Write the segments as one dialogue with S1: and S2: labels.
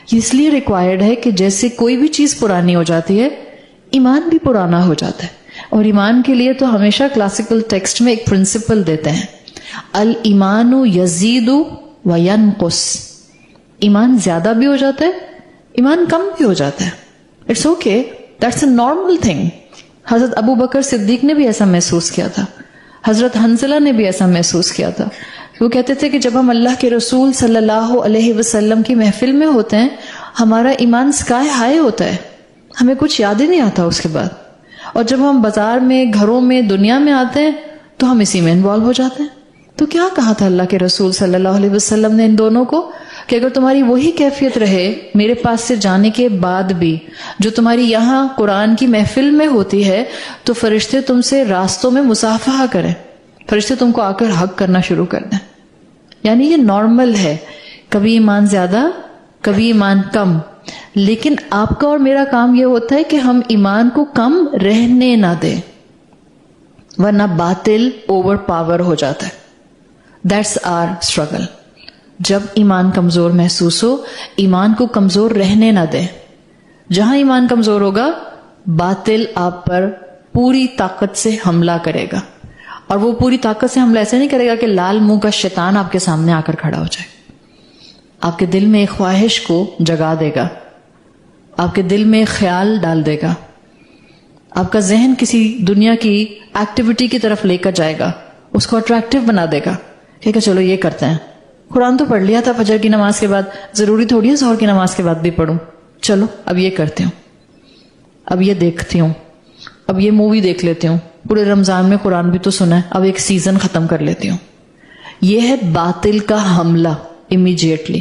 S1: یہ اس لیے ریکوائرڈ ہے کہ جیسے کوئی بھی چیز پرانی ہو جاتی ہے، ایمان بھی پرانا ہو جاتا ہے. اور ایمان کے لیے تو ہمیشہ کلاسیکل ٹیکسٹ میں ایک پرنسپل دیتے ہیں، الایمان یزید و ینقص. ایمان زیادہ بھی ہو جاتا ہے، ایمان کم بھی ہو جاتا ہے. It's okay, that's a normal thing. حضرت ابو بکر صدیق نے بھی ایسا محسوس کیا تھا، حضرت حنظلہ نے بھی ایسا محسوس کیا تھا. وہ کہتے تھے کہ جب ہم اللہ کے رسول صلی اللہ علیہ وسلم کی محفل میں ہوتے ہیں، ہمارا ایمان سکائی ہائی ہوتا ہے، ہمیں کچھ یاد ہی نہیں آتا اس کے بعد. اور جب ہم بازار میں، گھروں میں، دنیا میں آتے ہیں تو ہم اسی میں انوالو ہو جاتے ہیں. تو کیا کہا تھا اللہ کے رسول صلی اللہ علیہ وسلم نے ان دونوں کو کہ اگر تمہاری وہی کیفیت رہے میرے پاس سے جانے کے بعد بھی جو تمہاری یہاں قرآن کی محفل میں ہوتی ہے، تو فرشتے تم سے راستوں میں مصافحہ کریں، فرشتے تم کو آ کر حق کرنا شروع کر دیں. یعنی یہ نارمل ہے، کبھی ایمان زیادہ کبھی ایمان کم. لیکن آپ کا اور میرا کام یہ ہوتا ہے کہ ہم ایمان کو کم رہنے نہ دیں، ورنہ باطل اوور پاور ہو جاتا ہے. That's our struggle. جب ایمان کمزور محسوس ہو، ایمان کو کمزور رہنے نہ دیں. جہاں ایمان کمزور ہوگا، باطل آپ پر پوری طاقت سے حملہ کرے گا. اور وہ پوری طاقت سے حملہ ایسے نہیں کرے گا کہ لال منہ کا شیطان آپ کے سامنے آ کر کھڑا ہو جائے. آپ کے دل میں ایک خواہش کو جگا دے گا، آپ کے دل میں ایک خیال ڈال دے گا، آپ کا ذہن کسی دنیا کی ایکٹیویٹی کی طرف لے کر جائے گا، اس کو اٹریکٹیو بنا دے گا کہ چلو یہ کرتے ہیں. قرآن تو پڑھ لیا تھا فجر کی نماز کے بعد، ضروری تھوڑی ہے ظہر کی نماز کے بعد بھی پڑھوں. چلو اب یہ کرتی ہوں، اب یہ دیکھتی ہوں، اب یہ مووی دیکھ لیتی ہوں، پورے رمضان میں قرآن بھی تو سنا ہے، اب ایک سیزن ختم کر لیتی ہوں. یہ ہے باطل کا حملہ امیجیٹلی.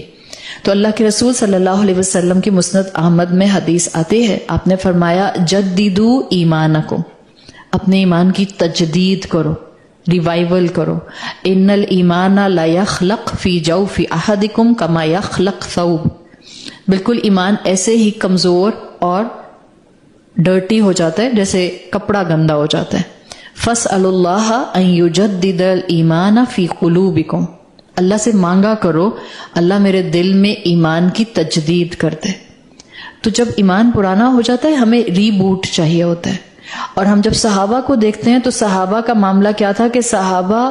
S1: تو اللہ کے رسول صلی اللہ علیہ وسلم کی مسند احمد میں حدیث آتی ہے، آپ نے فرمایا جددو ایمانکم، اپنے ایمان کی تجدید کرو، ریوائول کرو. ان الایمان لا یخلق فی جوف احدکم کما یخلق ثوب. بالکل ایمان ایسے ہی کمزور اور ڈرٹی ہو جاتا ہے جیسے کپڑا گندا ہو جاتا ہے. فاسألوا اللہ ان یجدد الایمان فی قلوبکم، اللہ سے مانگا کرو اللہ میرے دل میں ایمان کی تجدید کر دے. تو جب ایمان پرانا ہو جاتا ہے ہمیں ری بوٹ چاہیے ہوتا ہے. اور ہم جب صحابہ کو دیکھتے ہیں تو صحابہ کا معاملہ کیا تھا کہ صحابہ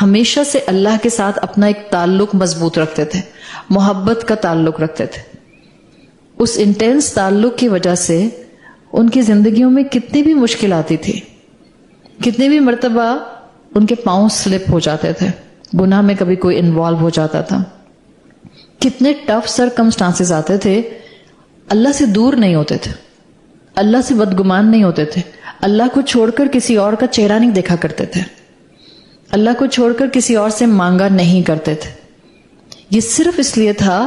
S1: ہمیشہ سے اللہ کے ساتھ اپنا ایک تعلق مضبوط رکھتے تھے، محبت کا تعلق رکھتے تھے. اس انٹینس تعلق کی وجہ سے ان کی زندگیوں میں کتنی بھی مشکل آتی تھی، کتنی بھی مرتبہ ان کے پاؤں سلپ ہو جاتے تھے، گناہ میں کبھی کوئی انوالو ہو جاتا تھا، کتنے ٹف سرکمسٹانسز آتے تھے، اللہ سے دور نہیں ہوتے تھے، اللہ سے بدگمان نہیں ہوتے تھے، اللہ کو چھوڑ کر کسی اور کا چہرہ نہیں دیکھا کرتے تھے، اللہ کو چھوڑ کر کسی اور سے مانگا نہیں کرتے تھے. یہ صرف اس لیے تھا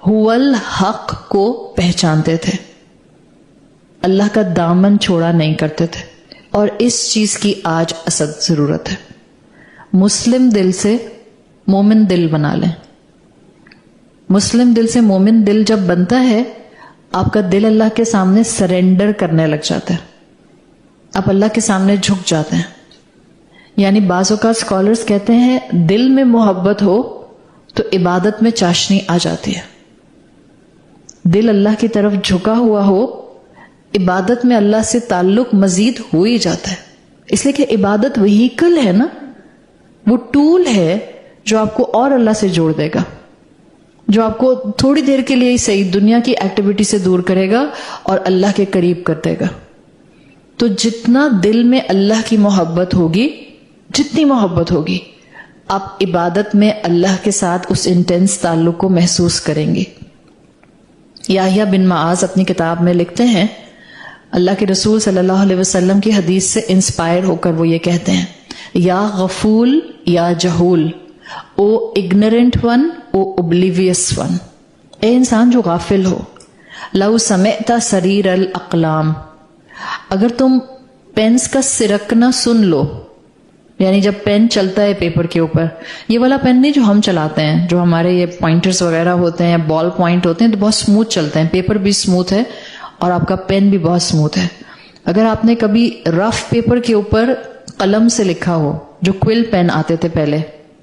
S1: هو الحق کو پہچانتے تھے، اللہ کا دامن چھوڑا نہیں کرتے تھے. اور اس چیز کی آج اسد ضرورت ہے. مسلم دل سے مومن دل بنا لیں. مسلم دل سے مومن دل جب بنتا ہے، آپ کا دل اللہ کے سامنے سرنڈر کرنے لگ جاتا ہے، آپ اللہ کے سامنے جھک جاتے ہیں. یعنی بعض اوقات اسکالرز کہتے ہیں دل میں محبت ہو تو عبادت میں چاشنی آ جاتی ہے. دل اللہ کی طرف جھکا ہوا ہو، عبادت میں اللہ سے تعلق مزید ہو ہی جاتا ہے. اس لیے کہ عبادت وہیکل ہے نا، وہ ٹول ہے جو آپ کو اور اللہ سے جوڑ دے گا، جو آپ کو تھوڑی دیر کے لیے ہی صحیح دنیا کی ایکٹیویٹی سے دور کرے گا اور اللہ کے قریب کر دے گا. تو جتنا دل میں اللہ کی محبت ہوگی، جتنی محبت ہوگی، آپ عبادت میں اللہ کے ساتھ اس انٹینس تعلق کو محسوس کریں گے. یحییٰ بن معاذ اپنی کتاب میں لکھتے ہیں، اللہ کے رسول صلی اللہ علیہ وسلم کی حدیث سے انسپائر ہو کر وہ یہ کہتے ہیں، یا غفول یا جہول، او اگنورنٹ ون، او اوبلیویس ون. اے انسان جو غافل ہو، لو سمعت سریر الاقلام، اگر تم پینس کا سرکنا سن لو، یعنی جب پین چلتا ہے پیپر کے اوپر، یہ والا پین نہیں جو ہم چلاتے ہیں، جو ہمارے یہ پوائنٹرز وغیرہ ہوتے ہیں، بال پوائنٹ ہوتے ہیں، تو بہت سموتھ چلتے ہیں، پیپر بھی سموتھ ہے اور آپ کا پین بھی بہت سموتھ ہے. اگر آپ نے کبھی رف پیپر کے اوپر قلم سے لکھا ہو، جو کوئل پین آتے تھے پہلے،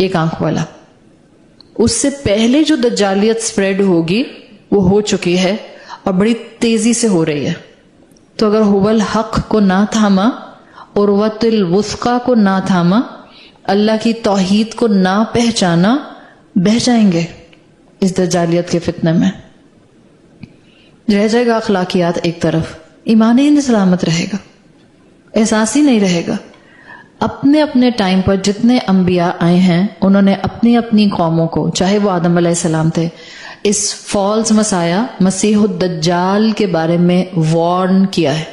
S1: ایک آنکھ والا. اس سے پہلے جو دجالیت سپریڈ ہوگی وہ ہو چکی ہے اور بڑی تیزی سے ہو رہی ہے. تو اگر هو الحق کو نہ تھاما، عروۃ الوثقی کو نہ تھاما، اللہ کی توحید کو نہ پہچانا، بہہ جائیں گے اس دجالیت کے فتنے میں. رہ جائے گا اخلاقیات ایک طرف، ایمان ہی نہیں سلامت رہے گا، احساس ہی نہیں رہے گا. اپنے اپنے ٹائم پر جتنے انبیاء آئے ہیں انہوں نے اپنی اپنی قوموں کو، چاہے وہ آدم علیہ السلام تھے، اس فالس مسیح مسیح الدجال کے بارے میں وارن کیا ہے.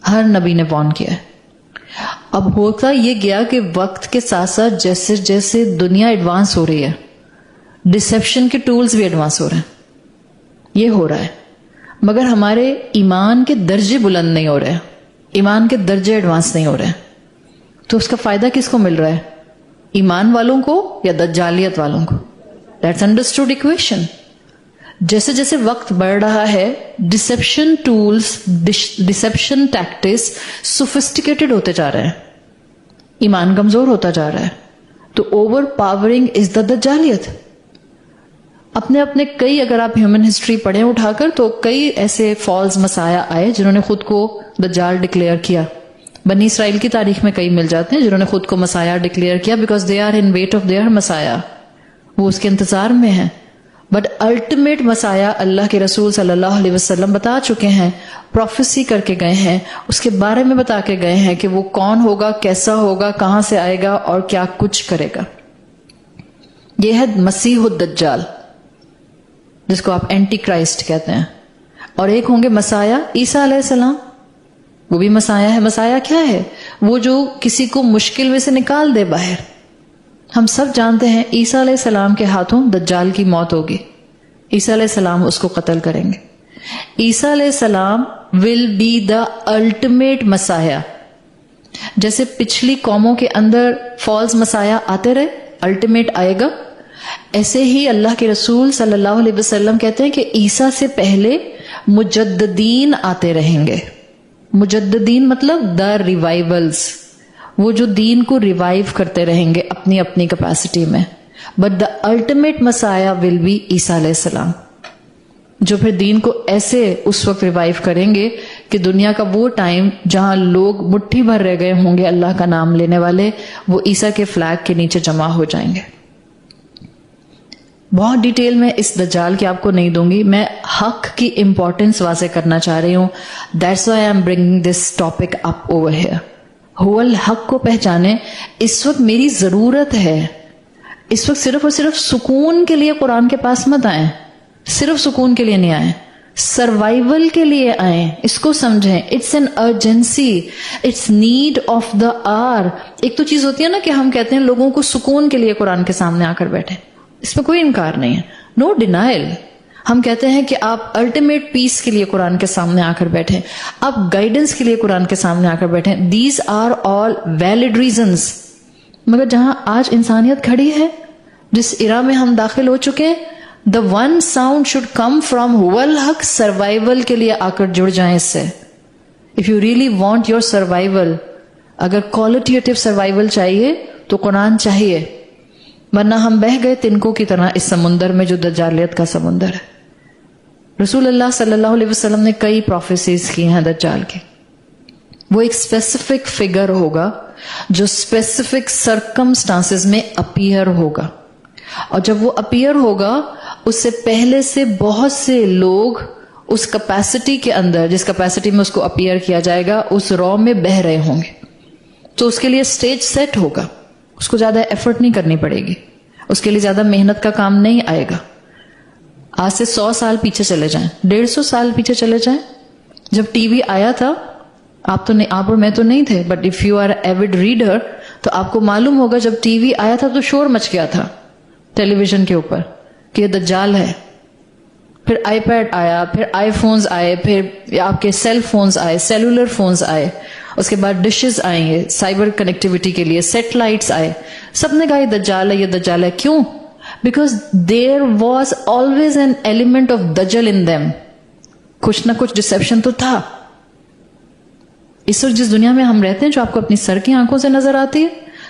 S1: ہر نبی نے وارن کیا ہے. اب ہوتا یہ گیا کہ وقت کے ساتھ ساتھ جیسے جیسے دنیا ایڈوانس ہو رہی ہے، ڈسیپشن کے ٹولز بھی ایڈوانس ہو رہے ہیں. یہ ہو رہا ہے، مگر ہمارے ایمان کے درجے بلند نہیں ہو رہے، ایمان کے درجے ایڈوانس نہیں ہو رہے. تو اس کا فائدہ کس کو مل رہا ہے؟ ایمان والوں کو یا دجالیت والوں کو؟ That's understood equation. جیسے جیسے وقت بڑھ رہا ہے deception tools, deception tactics sophisticated ہوتے جا رہے ہیں، ایمان کمزور ہوتا جا رہا ہے. تو اوور پاورنگ از دا دجالیت. اپنے اپنے کئی، اگر آپ ہیومن ہسٹری پڑھیں اٹھا کر، تو کئی ایسے فالز مسایا آئے جنہوں نے خود کو دجال ڈکلیئر کیا. بنی اسرائیل کی تاریخ میں کئی مل جاتے ہیں جنہوں نے خود کو مسایا ڈکلیئر کیا، because they are in wait of their messiah, وہ اس کے انتظار میں ہیں. بٹ الٹیمیٹ مسایا اللہ کے رسول صلی اللہ علیہ وسلم بتا چکے ہیں، پروفیسی کر کے گئے ہیں، اس کے بارے میں بتا کے گئے ہیں کہ وہ کون ہوگا، کیسا ہوگا، کہاں سے آئے گا اور کیا کچھ کرے گا. یہ ہے مسیح الدجال، جس کو آپ اینٹی کرائسٹ کہتے ہیں. اور ایک ہوں گے مسایا عیسیٰ علیہ السلام، وہ بھی مسایا ہے. مسایا کیا ہے؟ وہ جو کسی کو مشکل میں سے نکال دے باہر. ہم سب جانتے ہیں عیسیٰ علیہ السلام کے ہاتھوں دجال کی موت ہوگی، عیسیٰ علیہ السلام اس کو قتل کریں گے. عیسیٰ علیہ السلام ول بی دا الٹیمیٹ مسایا. جیسے پچھلی قوموں کے اندر فالس مسایا آتے رہے، الٹیمیٹ آئے گا، ایسے ہی اللہ کے رسول صلی اللہ علیہ وسلم کہتے ہیں کہ عیسیٰ سے پہلے مجددین آتے رہیں گے. مجددین مطلب دا ریوائیولز، وہ جو دین کو ریوائیو کرتے رہیں گے اپنی اپنی کیپیسٹی میں. But the ultimate messiah will be عیسیٰ علیہ السلام، جو پھر دین کو ایسے اس وقت ریوائیو کریں گے کہ دنیا کا وہ ٹائم جہاں لوگ مٹھی بھر رہ گئے ہوں گے اللہ کا نام لینے والے، وہ عیسیٰ کے فلیگ کے نیچے جمع ہو جائیں گے. بہت ڈیٹیل میں اس دجال کی آپ کو نہیں دوں گی، میں حق کی امپورٹنس واضح کرنا چاہ رہی ہوں. That's why I am bringing this topic up over here. هو الحق کو پہچانے. اس وقت میری ضرورت ہے، اس وقت صرف اور صرف سکون کے لیے قرآن کے پاس مت آئیں، صرف سکون کے لیے نہیں آئیں، سروائیول کے لیے آئیں. اس کو سمجھیں، it's an urgency, it's need of the hour. ایک تو چیز ہوتی ہے نا کہ ہم کہتے ہیں لوگوں کو سکون کے لیے قرآن کے سامنے آ کر بیٹھے، اس میں کوئی انکار نہیں ہے، نو ڈینائل. ہم کہتے ہیں کہ آپ الٹیمیٹ پیس کے لیے قرآن کے سامنے آ کر بیٹھیں، آپ گائیڈنس کے لیے قرآن کے سامنے آ کر بیٹھیں. These are all valid reasons. مگر جہاں آج انسانیت کھڑی ہے، جس ایرا میں ہم داخل ہو چکے ہیں، the one sound should come from هو الحق. سروائیول کے لیے آ کر جڑ جائیں اس سے. If you really want your survival, اگر کوالٹیٹیو سروائیول چاہیے تو قرآن چاہیے، ورنہ ہم بہہ گئے تنکوں کی طرح اس سمندر میں جو دجالیت کا سمندر ہے. رسول اللہ صلی اللہ علیہ وسلم نے کئی پروفیسیز کی ہیں دجال کی. وہ ایک اسپیسیفک فگر ہوگا جو اسپیسیفک سرکمسٹانسز میں اپیئر ہوگا، اور جب وہ اپیئر ہوگا اس سے پہلے سے بہت سے لوگ اس کیپیسٹی کے اندر، جس کیپیسٹی میں اس کو اپیئر کیا جائے گا، اس رو میں بہہ رہے ہوں گے. تو اس کے لیے اسٹیج سیٹ ہوگا، اس کو زیادہ ایفرٹ نہیں کرنی پڑے گی، اس کے لیے زیادہ محنت کا کام نہیں آئے گا. آج سے 100 سال پیچھے چلے جائیں، 150 سال پیچھے چلے جائیں، جب ٹی وی آیا تھا، آپ اور میں تو نہیں تھے، but if you are avid reader تو آپ کو معلوم ہوگا جب ٹی وی آیا تھا تو شور مچ گیا تھا ٹیلی ویژن کے اوپر کہ یہ دجال ہے. پھر آئی پیڈ آیا، پھر آئی فونز آئے، پھر آپ کے سیل فونز آئے، سیلولر فونز آئے، اس کے بعد ڈشز آئیں گے سائبر کنیکٹیوٹی کے لیے، سیٹلائٹس آئے. سب نے کہا یہ دجال ہے، یہ دجال ہے. کیوں؟ Because there was always an element of دجل ان دیم. کچھ نہ کچھ ڈسیپشن تو تھا. اس وقت جس دنیا میں ہم رہتے ہیں، جو آپ کو اپنی سر کی آنکھوں سے نظر آتی ہے،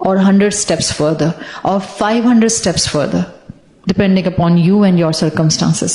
S1: or 100 steps further or 500 steps further depending upon you and your circumstances.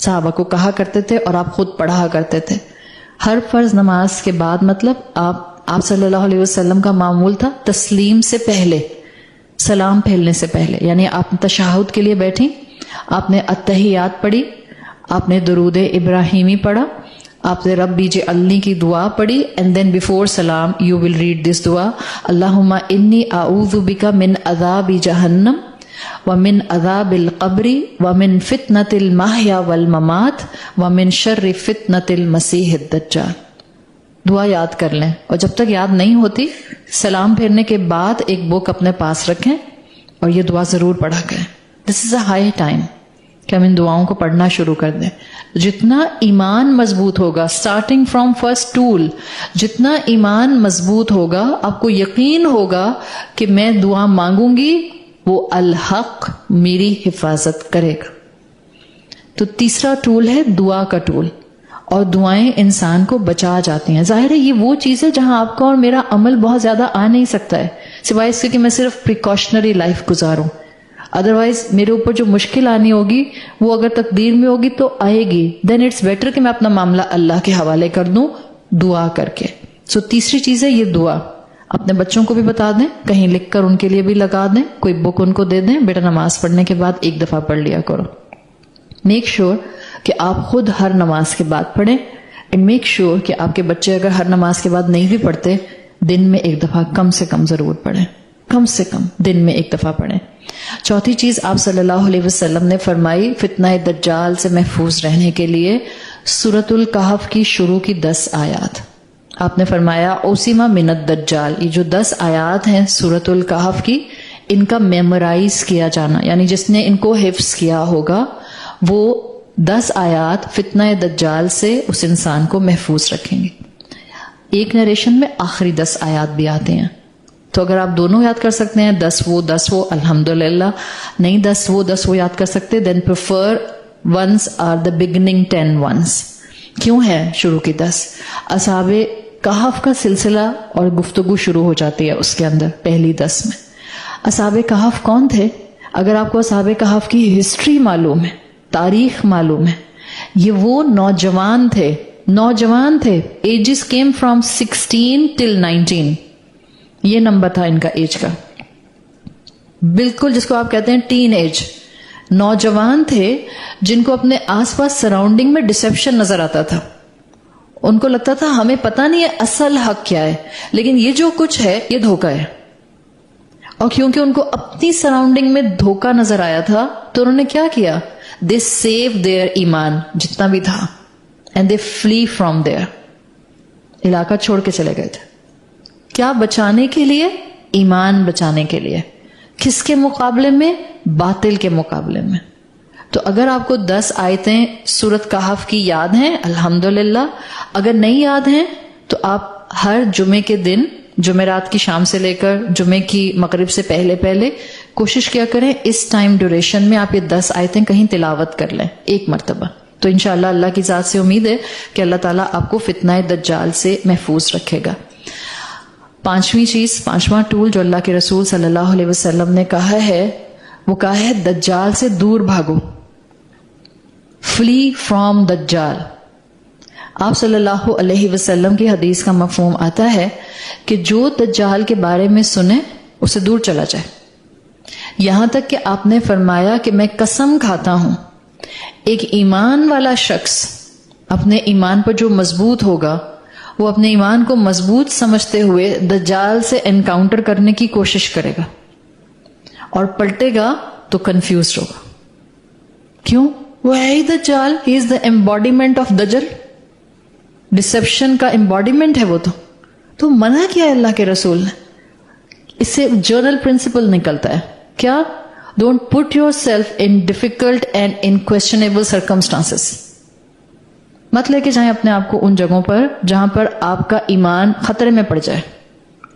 S1: صحابہ کو کہا کرتے تھے اور آپ خود پڑھا کرتے تھے. ہر فرض نماز کے بعد مطلب آپ صلی اللہ علیہ وسلم کا معمول تھا تسلیم سے پہلے، سلام پھیلنے سے پہلے، یعنی آپ تشہد کے لیے بیٹھیں، آپ نے التحیات پڑھی، آپ نے درود ابراہیمی پڑھا، آپ نے رب اجعلنی کی دعا پڑھی، اینڈ دین بیفور سلام یو ول ریڈ دس دعا: اللہم انی اعوذ بک من عذاب جہنم ومن عذاب القبر ومن فتنة المحیا والممات ومن شر فتنة المسیح الدجال. دعا یاد کر لیں، اور جب تک یاد نہیں ہوتی سلام پھیرنے کے بعد ایک بک اپنے پاس رکھیں اور یہ دعا ضرور پڑھا کریں. دس از اے ہائی ٹائم کہ ہم ان دعاؤں کو پڑھنا شروع کر دیں. جتنا ایمان مضبوط ہوگا، اسٹارٹنگ فرام فرسٹ ٹول، جتنا ایمان مضبوط ہوگا آپ کو یقین ہوگا کہ میں دعا مانگوں گی وہ الحق میری حفاظت کرے گا. تو تیسرا ٹول ہے دعا کا ٹول، اور دعائیں انسان کو بچا جاتی ہیں. ظاہر ہے یہ وہ چیز ہے جہاں آپ کا اور میرا عمل بہت زیادہ آ نہیں سکتا ہے، سوائے اس کے کہ میں صرف پریکاشنری لائف گزاروں. ادروائز میرے اوپر جو مشکل آنی ہوگی وہ اگر تقدیر میں ہوگی تو آئے گی. دین اٹس بیٹر کہ میں اپنا معاملہ اللہ کے حوالے کر دوں دعا کر کے. سو تیسری چیز ہے یہ دعا. اپنے بچوں کو بھی بتا دیں، کہیں لکھ کر ان کے لیے بھی لگا دیں، کوئی بک ان کو دے دیں، بیٹا نماز پڑھنے کے بعد ایک دفعہ پڑھ لیا کرو. میک شور کہ آپ خود ہر نماز کے بعد پڑھیں، اینڈ میک شور کہ آپ کے بچے اگر ہر نماز کے بعد نہیں بھی پڑھتے دن میں ایک دفعہ کم سے کم ضرور پڑھیں، کم سے کم دن میں ایک دفعہ پڑھیں. چوتھی چیز آپ صلی اللہ علیہ وسلم نے فرمائی فتنہ دجال سے محفوظ رہنے کے لیے سورۃ الکہف کی شروع کی 10 آیات. آپ نے فرمایا اوسیما من الدجال، یہ جو 10 آیات ہیں سورۃ الکہف کی، ان کا میمورائز کیا جانا، یعنی جس نے ان کو حفظ کیا ہوگا وہ 10 آیات فتنہ دجال سے اس انسان کو محفوظ رکھیں گے. ایک نریشن میں آخری 10 آیات بھی آتے ہیں، تو اگر آپ دونوں یاد کر سکتے ہیں 10 وہ الحمدللہ، نہیں 10 وہ یاد کر سکتے then prefer ones are the beginning 10 ones. کیوں ہے شروع کی 10؟ اصحاب کہف کا سلسلہ اور گفتگو شروع ہو جاتی ہے اس کے اندر پہلی 10 میں. اصحاب کہف کون تھے؟ اگر آپ کو اصحاب کہف کی ہسٹری معلوم ہے، تاریخ معلوم ہے، یہ وہ نوجوان تھے، ایجز کیم فرام 16 till 19، یہ نمبر تھا ان کا ایج کا، بالکل جس کو آپ کہتے ہیں ٹین ایج. نوجوان تھے جن کو اپنے آس پاس سراؤنڈنگ میں ڈسیپشن نظر آتا تھا. ان کو لگتا تھا ہمیں پتہ نہیں ہے اصل حق کیا ہے، لیکن یہ جو کچھ ہے یہ دھوکہ ہے. اور کیونکہ ان کو اپنی سراؤنڈنگ میں دھوکہ نظر آیا تھا تو انہوں نے کیا کیا؟ دے سیو دیئر ایمان جتنا بھی تھا، and they flee from there, علاقہ چھوڑ کے چلے گئے تھے. کیا بچانے کے لیے؟ ایمان بچانے کے لیے. کس کے مقابلے میں؟ باطل کے مقابلے میں. تو اگر آپ کو 10 آیتیں سورۃ کہف کی یاد ہیں الحمدللہ، اگر نہیں یاد ہیں تو آپ ہر جمعے کے دن، جمعرات کی شام سے لے کر جمعے کی مغرب سے پہلے کوشش کیا کریں اس ٹائم ڈیوریشن میں آپ یہ 10 آیتیں کہیں تلاوت کر لیں ایک مرتبہ. تو انشاءاللہ اللہ کی ذات سے امید ہے کہ اللہ تعالیٰ آپ کو فتنہ دجال سے محفوظ رکھے گا. پانچواں ٹول جو اللہ کے رسول صلی اللہ علیہ وسلم نے کہا ہے وہ کہا ہے دجال سے دور بھاگو، فلی فرام دجال. آپ صلی اللہ علیہ وسلم کی حدیث کا مفہوم آتا ہے کہ جو دجال کے بارے میں سنے اسے دور چلا جائے. یہاں تک کہ آپ نے فرمایا کہ میں قسم کھاتا ہوں ایک ایمان والا شخص اپنے ایمان پر جو مضبوط ہوگا وہ اپنے ایمان کو مضبوط سمجھتے ہوئے دجال سے انکاؤنٹر کرنے کی کوشش کرے گا اور پلٹے گا تو کنفیوز ہوگا. کیوں؟ وہ ہے ہی دجال، ہی از دا ایمبوڈیمنٹ آف دجل، ڈسپشن کا ایمبوڈیمنٹ ہے وہ. تو منع کیا ہے اللہ کے رسول نے. اس سے جرنل پرنسپل نکلتا ہے کیا؟ Don't put your self in difficult and in questionable circumstances. مت لے کے جائیں اپنے آپ کو ان جگہوں پر جہاں پر آپ کا ایمان خطرے میں پڑ جائے.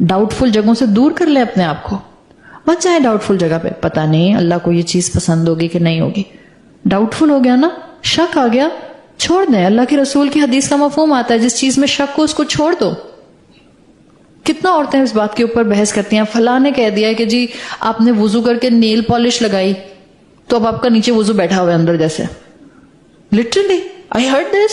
S1: ڈاؤٹ فل جگہوں سے دور کر لیں اپنے آپ کو. مت جائیں ڈاؤٹ فل جگہ پہ، پتہ نہیں اللہ کو یہ چیز پسند ہوگی کہ نہیں ہوگی. ڈاؤٹ فل ہو گیا نا، شک آ گیا، چھوڑ دیں. اللہ کے رسول کی حدیث کا مفہوم آتا ہے جس چیز میں شک ہو اس کو چھوڑ دو. کتنا عورتیں اس بات کے اوپر بحث کرتی ہیں، فلاں نے کہہ دیا کہ جی آپ نے وضو کر کے نیل پالش لگائی تو اب آپ کا نیچے وضو بیٹھا ہوا ہے اندر جیسے. Literally, I heard this.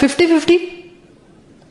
S1: 50-50.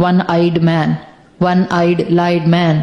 S1: 1 eyed man, 1 eyed lied man,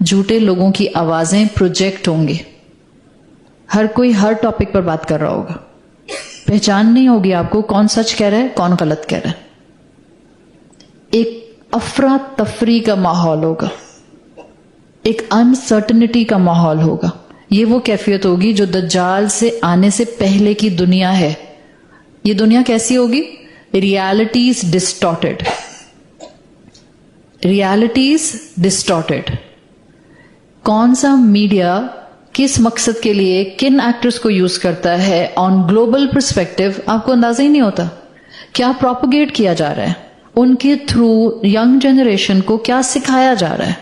S1: جھوٹے لوگوں کی آوازیں پروجیکٹ ہوں گی. ہر کوئی ہر ٹاپک پر بات کر رہا ہوگا, پہچان نہیں ہوگی آپ کو کون سچ کہہ رہا ہے کون غلط کہہ رہا ہے. ایک افراتفری کا ماحول ہوگا, ایک انسرٹنٹی کا ماحول ہوگا. یہ وہ کیفیت ہوگی جو دجال سے آنے سے پہلے کی دنیا ہے. یہ دنیا کیسی ہوگی؟ Realities distorted, realities distorted. کون سا میڈیا کس مقصد کے لیے کن ایکٹرز کو یوز کرتا ہے آن گلوبل پرسپیکٹو آپ کو اندازہ ہی نہیں ہوتا. کیا پروپیگیٹ کیا جا رہا ہے ان کے تھرو, ینگ جنریشن کو کیا سکھایا جا رہا ہے,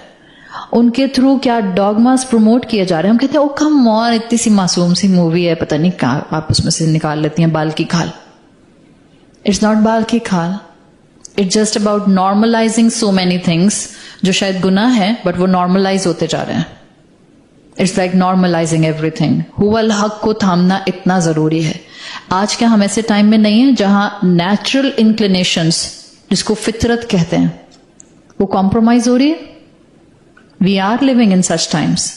S1: ان کے تھرو کیا ڈاگماز پروموٹ کیے جا رہے ہیں. ہم کہتے ہیں او کم آن, اتنی سی معصوم سی مووی ہے, پتہ نہیں کہاں آپ اس میں سے نکال لیتی ہیں بال کی کھال. اٹس ناٹ بال کی کھال, it's just about normalising so many things جو شاید گناہ ہے بٹ وہ نارملائز ہوتے جا رہے ہیں. It's like normalising everything. ہوا الحق کو تھامنا اتنا ضروری ہے. آج کیا ہم ایسے ٹائم میں نہیں ہیں جہاں نیچرل انکلینیشنز جس کو فطرت کہتے ہیں وہ کمپرومائز ہو رہی ہے؟ We are living in such times.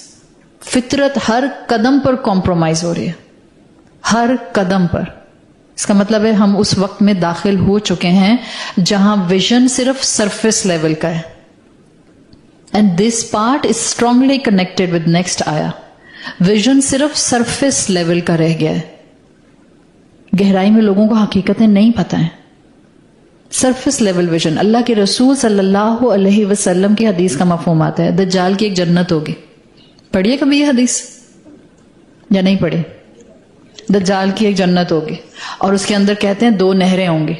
S1: فطرت ہر قدم پر کمپرومائز ہو رہی ہے, ہر قدم پر. اس کا مطلب ہے ہم اس وقت میں داخل ہو چکے ہیں جہاں ویژن صرف سرفیس لیول کا ہے. And this part is strongly connected with next آیا. ویژن صرف سرفیس لیول کا رہ گیا ہے, گہرائی میں لوگوں کو حقیقتیں نہیں پتہ ہیں. Surface level vision. اللہ کے رسول صلی اللہ علیہ وسلم کی حدیث کا مفہوم آتا ہے دجال کی ایک جنت ہوگی. پڑھیے کبھی یہ حدیث یا نہیں پڑھی؟ دجال کی ایک جنت ہوگی اور اس کے اندر کہتے ہیں 2 نہریں ہوں گی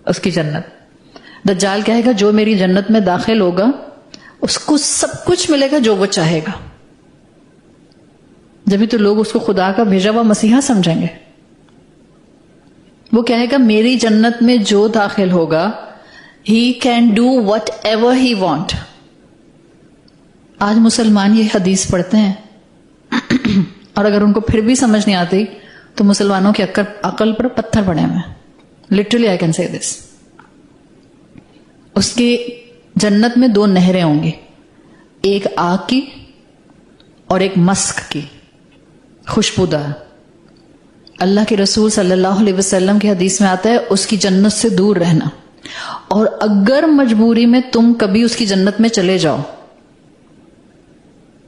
S1: اس کی جنت. دجال کہے گا جو میری جنت میں داخل ہوگا اس کو سب کچھ ملے گا جو وہ چاہے گا. جبھی تو لوگ اس کو خدا کا بھیجا ہوا مسیحا سمجھیں گے. وہ کہے گا میری جنت میں جو داخل ہوگا he can do what ever he want. آج مسلمان یہ حدیث پڑھتے ہیں اور اگر ان کو پھر بھی سمجھ نہیں آتی تو مسلمانوں کی عقل پر پتھر پڑے ہوئے ہیں. لٹرلی آئی کین سے دس. اس کی جنت میں 2 نہریں ہوں گی, ایک آگ کی اور ایک مسک کی, خوشبودار. اللہ کے رسول صلی اللہ علیہ وسلم کی حدیث میں آتا ہے اس کی جنت سے دور رہنا, اور اگر مجبوری میں تم کبھی اس کی جنت میں چلے جاؤ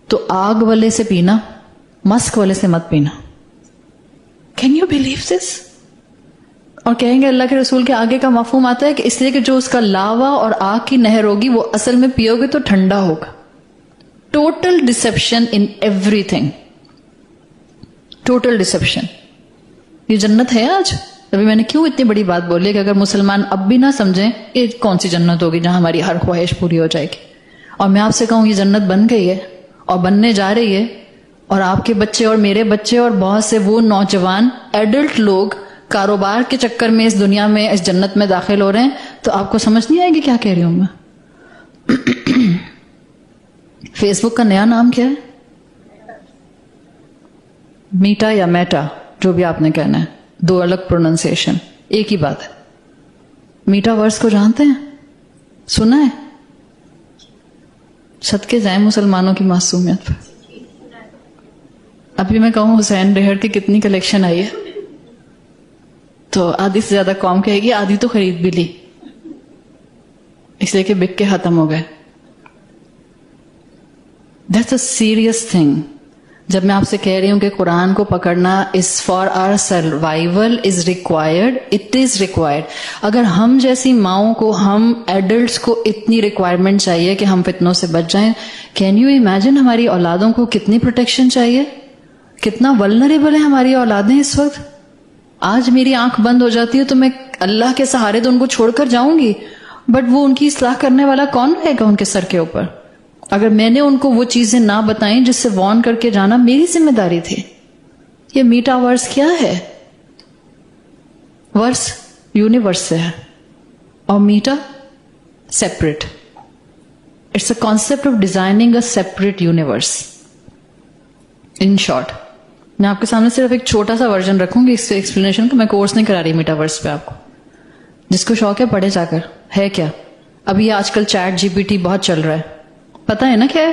S1: تو آگ والے سے پینا, مسک والے سے مت پینا. Can you believe this? اور کہیں گے اللہ کے رسول کے آگے کا مفہوم آتا ہے کہ اس لیے کہ جو اس کا لاوا اور آگ کی نہر ہوگی وہ اصل میں پیو گے تو ٹھنڈا ہوگا. Total deception in every thing, total deception. یہ جنت ہے آج. ابھی میں نے کیوں اتنی بڑی بات بولی کہ اگر مسلمان اب بھی نہ سمجھیں یہ کون سی جنت ہوگی جہاں ہماری ہر خواہش پوری ہو جائے گی. اور میں آپ سے کہوں یہ جنت بن گئی ہے اور بننے جا رہی ہے, اور آپ کے بچے اور میرے بچے اور بہت سے وہ نوجوان ایڈلٹ لوگ کاروبار کے چکر میں اس دنیا میں اس جنت میں داخل ہو رہے ہیں. تو آپ کو سمجھ نہیں آئے گی کیا کہہ رہی ہوں میں. فیس بک کا نیا نام کیا ہے؟ میٹا یا میٹا, جو بھی آپ نے کہنا ہے, 2 الگ پروننسیشن, ایک ہی بات ہے. میٹا ورس کو جانتے ہیں؟ سنا ہے؟ صدقے جائیں مسلمانوں کی معصومیت پر. ابھی میں کہوں حسین ڈہر کی کتنی کلیکشن آئی ہے تو آدھی سے زیادہ قوم کہے گی آدھی تو خرید بھی لی, اس لیے کہ بک کے ختم ہو گئے. That's a serious thing. جب میں آپ سے کہہ رہی ہوں کہ قرآن کو پکڑنا is for our survival is required, it is required. اگر ہم جیسی ماؤں کو, ہم ایڈلٹس کو اتنی ریکوائرمنٹ چاہیے کہ ہم فتنوں سے بچ جائیں, کین یو امیجن ہماری اولادوں کو کتنی پروٹیکشن چاہیے؟ کتنا ولنریبل ہے ہماری اولادیں اس وقت. آج میری آنکھ بند ہو جاتی ہے تو میں اللہ کے سہارے تو ان کو چھوڑ کر جاؤں گی, بٹ وہ ان کی اصلاح کرنے والا کون رہے گا ان کے سر کے اوپر؟ اگر میں نے ان کو وہ چیزیں نہ بتائیں جس سے وارن کر کے جانا میری ذمہ داری تھی. یہ میٹا ورس کیا ہے؟ ورس یونیورس سے ہے اور meta separate. It's a concept of designing a separate universe. In short میں آپ کے سامنے صرف ایک چھوٹا سا ورژن رکھوں گی اس ایکسپلینیشن کا. میں کورس نہیں کرا رہی میٹا ورس پہ, آپ کو جس کو شوق ہے پڑھے جا کر. ہے کیا ابھی آج کل چیٹ GPT بہت چل رہا ہے, پتہ ہے نا کیا ہے؟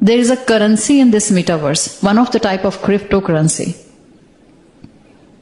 S1: There is a currency in this metaverse, one of the type of cryptocurrency.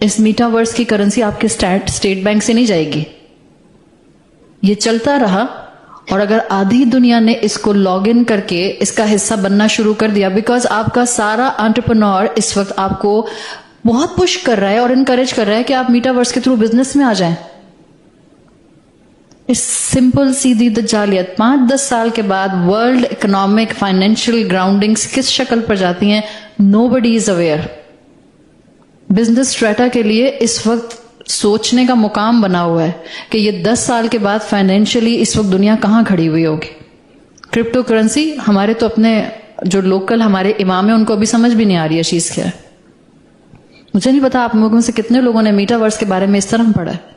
S1: اس میٹاورس کی کرنسی آپ کے اسٹیٹ بینک سے نہیں جائے گی. یہ چلتا رہا اور اگر آدھی دنیا نے اس کو لاگ ان کر کے اس کا حصہ بننا شروع کر دیا, بیکاز آپ کا سارا انٹرپرنور اس وقت آپ کو بہت پش کر رہا ہے اور انکریج کر رہا ہے کہ آپ میٹاورس کے تھرو بزنس میں آ جائیں. اس سمپل سیدھی دجالیت 5-10 سال کے بعد ورلڈ اکنامک فائنینشیل گراؤنڈنگز کس شکل پر جاتی ہیں, نو بڈی از اویئر. بزنس اسٹریٹا کے لیے اس وقت سوچنے کا مقام بنا ہوا ہے کہ یہ 10 سال کے بعد فائنینشلی اس وقت دنیا کہاں کھڑی ہوئی ہوگی. کرپٹو کرنسی ہمارے تو اپنے جو لوکل ہمارے امام ہیں ان کو ابھی سمجھ بھی نہیں آ رہی ہے چیز کیا ہے. مجھے نہیں پتا آپ لوگوں سے کتنے لوگوں نے میٹاورس کے بارے میں اس طرح پڑھا ہے.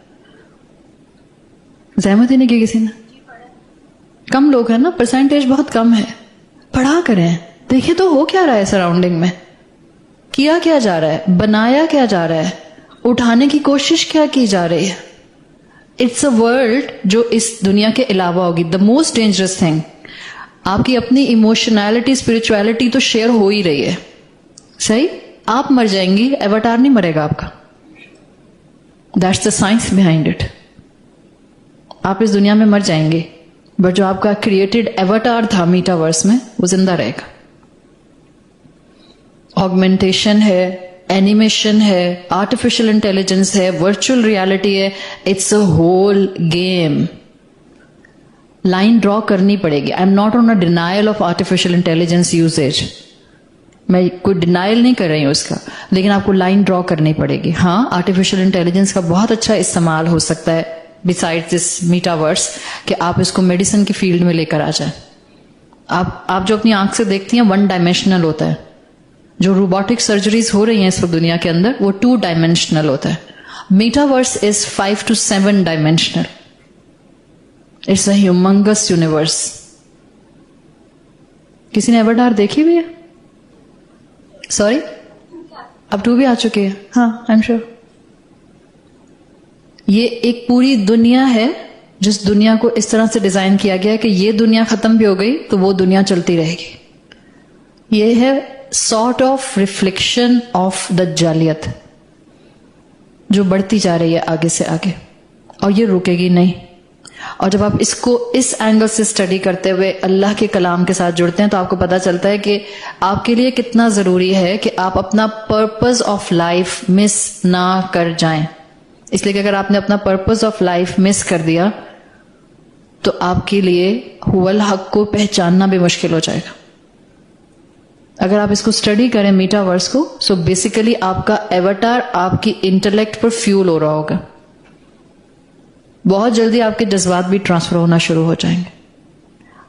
S1: زحمت ہی نہیں کی کسی نے. کم لوگ ہیں نا, پرسنٹیج بہت کم ہے. پڑھا کریں, دیکھیں تو ہو کیا رہا ہے سراؤنڈنگ میں, کیا کیا جا رہا ہے, بنایا کیا جا رہا ہے, اٹھانے کی کوشش کیا کی جا رہی ہے. اٹس اے ورلڈ جو اس دنیا کے علاوہ ہوگی. دا موسٹ ڈینجرس تھنگ, آپ کی اپنی ایموشنالٹی اسپرچویلٹی تو شیئر ہو ہی رہی ہے, صحیح. آپ مر جائیں گی, ایواتار نہیں مرے گا آپ کا. That's the science behind it. آپ اس دنیا میں مر جائیں گے, بٹ جو آپ کا کریٹڈ ایواتار تھا میٹاورس میں وہ زندہ رہے گا. آگمنٹیشن ہے, اینیمیشن ہے, آرٹیفیشل انٹیلیجنس ہے, ورچوئل ریالٹی ہے. It's a whole game. Line draw کرنی پڑے گی. I am not on a denial of artificial intelligence usage. میں کوئی ڈینائل نہیں کر رہی ہوں اس کا, لیکن آپ کو لائن ڈرا کرنی پڑے گی. ہاں, آرٹیفیشل انٹیلیجنس کا بہت اچھا استعمال ہو سکتا ہے بسائڈ دس میٹاورس, کہ آپ اس کو میڈیسن کی فیلڈ میں لے کر آ جائیں. آپ جو اپنی آنکھ سے دیکھتی ہیں 1 ڈائمینشنل ہوتا ہے. جو روبوٹک سرجریز ہو رہی ہیں اس وقت دنیا کے اندر وہ 2 ڈائمینشنل ہوتا ہے. Metaverse is 5 to 7 dimensional. It's a humongous universe. کسی نے ایواتار دیکھی ہوئی ہے؟ سوری, اب 2 بھی آ چکے ہیں. ہاں, آئی ایم شیور. یہ ایک پوری دنیا ہے جس دنیا کو اس طرح سے ڈیزائن کیا گیا ہے کہ یہ دنیا ختم بھی ہو گئی تو وہ دنیا چلتی رہے گی. یہ ہے سارٹ آف ریفلیکشن آف دجالیت جو بڑھتی جا رہی ہے آگے سے آگے, اور یہ رکے گی نہیں. اور جب آپ اس کو اس اینگل سے اسٹڈی کرتے ہوئے اللہ کے کلام کے ساتھ جڑتے ہیں تو آپ کو پتا چلتا ہے کہ آپ کے لیے کتنا ضروری ہے کہ آپ اپنا پرپز آف لائف مس نہ کر جائیں. اس لیے کہ اگر آپ نے اپنا پرپز آف لائف مس کر دیا تو آپ کے لیے هو الحق کو پہچاننا بھی مشکل ہو جائے گا. اگر آپ اس کو اسٹڈی کریں میٹاورس کو, سو بیسیکلی آپ کا ایواتار آپ کی انٹلیکٹ پر فیول ہو رہا ہوگا. بہت جلدی آپ کے جذبات بھی ٹرانسفر ہونا شروع ہو جائیں گے.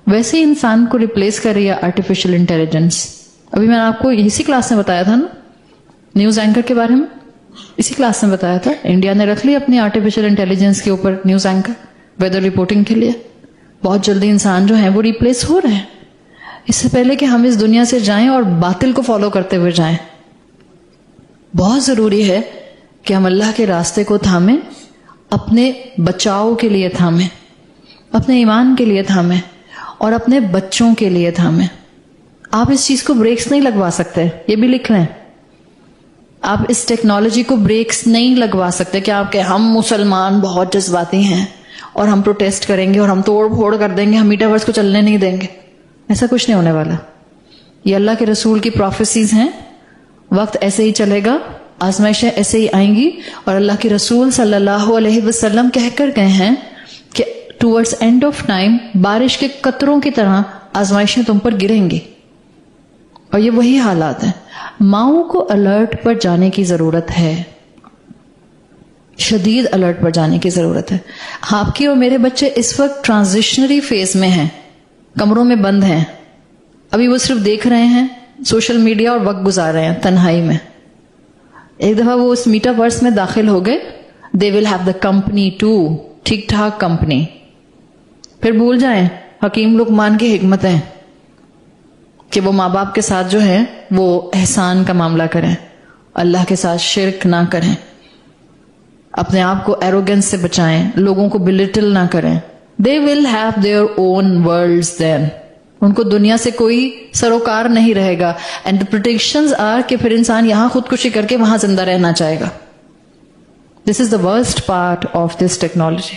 S1: ویسے ہی انسان کو ریپلیس کر رہی ہے آرٹیفیشل انٹیلیجنس. ابھی میں نے آپ کو اسی کلاس میں بتایا تھا نا, نیوز اینکر کے بارے میں اسی کلاس میں بتایا تھا. انڈیا نے رکھ لی اپنی آرٹیفیشل انٹیلیجنس کے اوپر نیوز اینکر ویدر رپورٹنگ کے لیے. بہت جلدی انسان جو ہیں وہ ریپلیس ہو رہے ہیں. اس سے پہلے کہ ہم اس دنیا سے جائیں اور باطل کو فالو کرتے ہوئے جائیں, بہت ضروری ہے کہ ہم اللہ کے راستے کو تھامیں, اپنے بچاؤ کے لیے تھامیں, اپنے ایمان کے لیے تھامیں, اور اپنے بچوں کے لیے تھامیں. آپ اس چیز کو بریکس نہیں لگوا سکتے, یہ بھی لکھ لیں. آپ اس ٹیکنالوجی کو بریکس نہیں لگوا سکتے کہ آپ کہ ہم مسلمان بہت جذباتی ہیں اور ہم پروٹیسٹ کریں گے اور ہم توڑ پھوڑ کر دیں گے, ہم میٹاورس کو چلنے نہیں دیں گے. ایسا کچھ نہیں ہونے والا. یہ اللہ کے رسول کی پروفیسیز ہیں. وقت ایسے ہی چلے گا, آزمائشیں ایسے ہی آئیں گی, اور اللہ کے رسول صلی اللہ علیہ وسلم کہہ کر گئے ہیں کہ ٹورڈز اینڈ آف ٹائم بارش کے قطروں کی طرح آزمائشیں تم پر گریں گی. اور یہ وہی حالات ہیں. ماؤں کو الرٹ پر جانے کی ضرورت ہے, شدید الرٹ پر جانے کی ضرورت ہے. آپ کی اور میرے بچے اس وقت ٹرانزیشنری فیز میں ہیں, کمروں میں بند ہیں. ابھی وہ صرف دیکھ رہے ہیں سوشل میڈیا اور وقت گزار رہے ہیں تنہائی میں. ایک دفعہ وہ اس میٹاورس میں داخل ہو گئے, they will have the company too, ٹھیک ٹھاک کمپنی. پھر بھول جائیں حکیم لقمان کی حکمتیں کہ وہ ماں باپ کے ساتھ جو ہے وہ احسان کا معاملہ کریں, اللہ کے ساتھ شرک نہ کریں, اپنے آپ کو ایروگنس سے بچائیں, لوگوں کو بلٹل نہ کریں. They will have their own worlds then. ان کو دنیا سے کوئی سروکار نہیں رہے گا. And the predictions are کہ پھر انسان یہاں خودکشی کر کے وہاں زندہ رہنا چاہے گا. This is the worst part of this technology.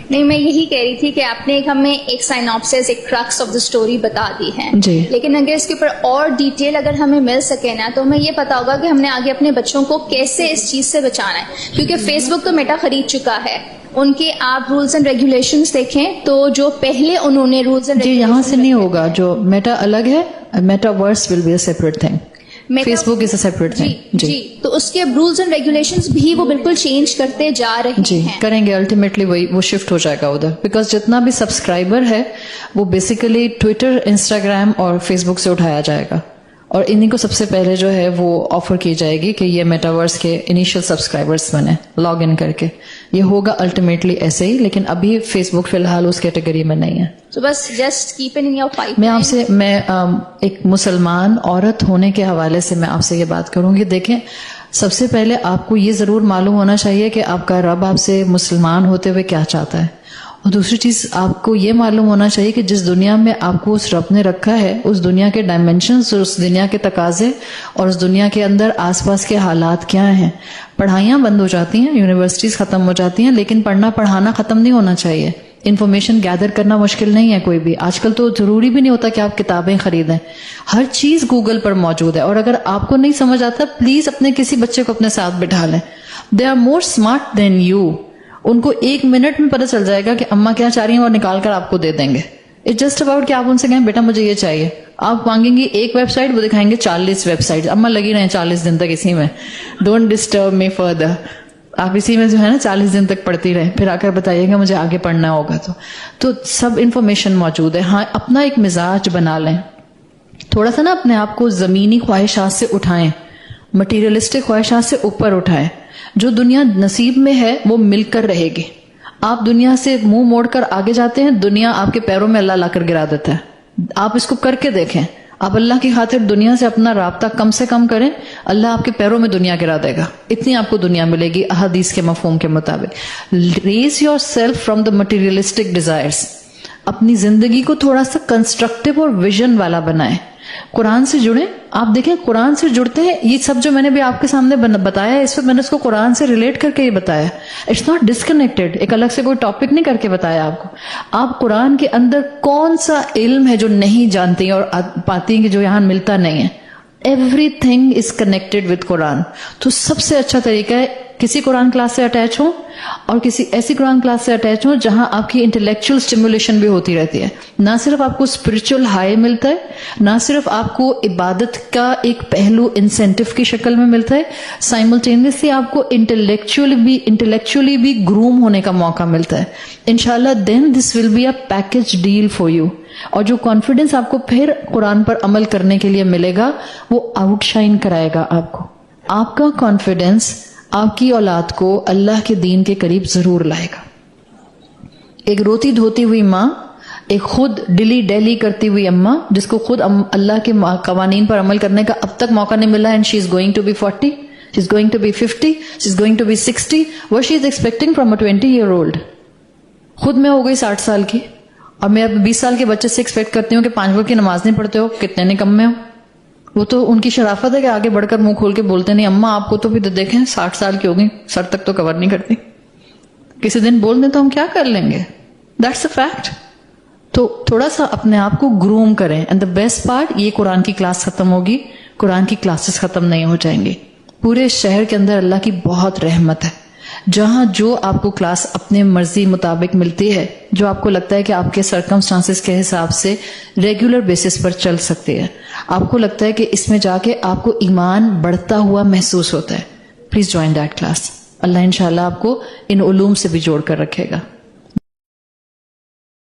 S2: نہیں میں یہی کہہ رہی تھی کہ آپ نے ہمیں ایک سائنopsis ایک کرکس آف دا اسٹوری بتا دی ہے
S1: جی.
S2: لیکن اگر اس کے اوپر اور ڈیٹیل اگر ہمیں مل سکے نا تو ہمیں یہ پتا ہوگا کہ ہم نے آگے اپنے بچوں کو کیسے اس چیز سے بچانا ہے. کیونکہ فیس بک تو میٹا خرید چکا ہے, ان کے آپ رولز اینڈ ریگولیشنز دیکھیں تو جو پہلے انہوں نے رولز اینڈ
S1: جی یہاں سے نہیں ہوگا, جو میٹا الگ ہے, metaverse will be a separate thing, Facebook is a separate thing.
S2: جی تو اس کے رولز اینڈ ریگولیشنز بھی وہ بالکل چینج کرتے جا رہے
S1: جی
S2: ہیں.
S1: کریں گے, الٹیمیٹلی وہ شفٹ ہو جائے گا ادھر, بیکاز جتنا بھی سبسکرائبر ہے وہ بیسیکلی ٹویٹر, انسٹاگرام اور فیس بک سے اٹھایا جائے گا, اور انہیں کو سب سے پہلے جو ہے وہ آفر کی جائے گی کہ یہ میٹاورس کے انیشیل سبسکرائبرز بنے لاگ ان کر کے. یہ ہوگا الٹیمیٹلی ایسے ہی, لیکن ابھی فیس بک فی الحال اس کیٹیگری میں نہیں ہے.
S2: تو بس just keep it in your pipe.
S1: میں آپ سے ایک مسلمان عورت ہونے کے حوالے سے میں آپ سے یہ بات کروں گی. دیکھیں, سب سے پہلے آپ کو یہ ضرور معلوم ہونا چاہیے کہ آپ کا رب آپ سے مسلمان ہوتے ہوئے کیا چاہتا ہے, اور دوسری چیز آپ کو یہ معلوم ہونا چاہیے کہ جس دنیا میں آپ کو اس رب نے رکھا ہے, اس دنیا کے ڈائمینشنز, اس دنیا کے تقاضے اور اس دنیا کے اندر آس پاس کے حالات کیا ہیں. پڑھائیاں بند ہو جاتی ہیں, یونیورسٹیز ختم ہو جاتی ہیں, لیکن پڑھنا پڑھانا ختم نہیں ہونا چاہیے. انفارمیشن گیدر کرنا مشکل نہیں ہے کوئی بھی. آج کل تو ضروری بھی نہیں ہوتا کہ آپ کتابیں خریدیں, ہر چیز گوگل پر موجود ہے. اور اگر آپ کو نہیں سمجھ آتا, پلیز اپنے کسی بچے کو اپنے ساتھ بٹھا لیں. They are more smart than you. ان کو 1 منٹ میں پتہ چل جائے گا کہ اماں کیا چاہ رہی ہیں, اور نکال کر آپ کو دے دیں گے. اٹس جسٹ اباؤٹ کہ آپ ان سے کہیں بیٹا مجھے یہ چاہیے, آپ مانگیں گی ایک ویب سائٹ, وہ دکھائیں گے 40 ویب سائٹ. اماں لگی رہیں 40 دن تک اسی میں, ڈونٹ ڈسٹرب می فردر. آپ اسی میں جو ہے نا 40 دن تک پڑھتی رہیں, پھر آ کر بتائیے گا مجھے آگے پڑھنا ہوگا. تو سب انفارمیشن موجود ہے. ہاں اپنا ایک مزاج بنا لیں, تھوڑا سا نا اپنے آپ کو زمینی خواہشات سے اٹھائیں, مٹیریلسٹک خواہشات سے اوپر اٹھائیں. جو دنیا نصیب میں ہے وہ مل کر رہے گی. آپ دنیا سے منہ موڑ کر آگے جاتے ہیں, دنیا آپ کے پیروں میں اللہ لا کر گرا دیتا ہے. آپ اس کو کر کے دیکھیں. آپ اللہ کی خاطر دنیا سے اپنا رابطہ کم سے کم کریں, اللہ آپ کے پیروں میں دنیا گرا دے گا. اتنی آپ کو دنیا ملے گی احادیث کے مفہوم کے مطابق. Raise your self from the materialistic desires. اپنی زندگی کو تھوڑا سا کنسٹرکٹیو اور ویژن والا بنائیں. قرآن سے جڑیں. آپ دیکھیں قرآن سے جڑتے ہیں, یہ سب جو میں نے بھی آپ کے سامنے بتایا ہے, اس وقت میں نے اس کو قرآن سے ریلیٹ کر کے یہ بتایا. اٹس ناٹ ڈسکنیکٹڈ, ایک الگ سے کوئی ٹاپک نہیں کر کے بتایا آپ کو. آپ قرآن کے اندر کون سا علم ہے جو نہیں جانتی اور پاتی کہ جو یہاں ملتا نہیں ہے. Everything is connected with Quran. تو سب سے اچھا طریقہ ہے کسی قرآن کلاس سے اٹیچ ہوں, اور کسی ایسی قرآن کلاس سے اٹیچ ہوں جہاں آپ کی انٹلیکچوئل اسٹیمولیشن بھی ہوتی رہتی ہے. نہ صرف آپ کو اسپرچل ہائی ملتا ہے, نہ صرف آپ کو عبادت کا ایک پہلو انسینٹو کی شکل میں ملتا ہے, سائملٹینیسلی آپ کو انٹلیکچولی بھی گروم ہونے کا موقع ملتا ہے. انشاءاللہ then this will be a package deal for you. اور جو کانفیڈنس آپ کو پھر قرآن پر عمل کرنے کے لیے ملے گا وہ آؤٹ شائن کرائے گا آپ کو. آپ کا کانفیڈنس آپ کی اولاد کو اللہ کے دین کے قریب ضرور لائے گا. ایک روتی دھوتی ہوئی ماں, ایک خود ڈلی ڈیلی کرتی ہوئی اماں جس کو خود اللہ کے قوانین پر عمل کرنے کا اب تک موقع نہیں ملا, and she is going to be 40, she is going to be 50, she is going to be 60. what she is expecting from a 20-year-old. خود میں ہو گئی 60 سال کی, اور میں اب 20 سال کے بچے سے ایکسپیکٹ کرتی ہوں کہ 5 وقت کی نماز نہیں پڑھتے ہو, کتنے نکمے ہو. وہ تو ان کی شرافت ہے کہ آگے بڑھ کر منہ کھول کے بولتے نہیں, اماں آپ کو تو بھی دیکھیں 60 سال کی ہو گئی, سر تک تو کور نہیں کرتی, کسی دن بول دیں تو ہم کیا کر لیں گے. That's a fact. تو تھوڑا سا اپنے آپ کو گروم کریں. اینڈ دا بیسٹ پارٹ, یہ قرآن کی کلاس ختم ہوگی, قرآن کی کلاسز ختم نہیں ہو جائیں گی. پورے شہر کے اندر اللہ کی بہت رحمت ہے, جہاں جو آپ کو کلاس اپنے مرضی مطابق ملتی ہے, جو آپ کو لگتا ہے کہ آپ کے سرکمسٹانسز کے حساب سے ریگولر بیسس پر چل سکتے ہیں, آپ کو لگتا ہے کہ اس میں جا کے آپ کو ایمان بڑھتا ہوا محسوس ہوتا ہے, پلیز جوائن دیٹ کلاس. اللہ انشاءاللہ آپ کو ان علوم سے بھی جوڑ کر رکھے گا.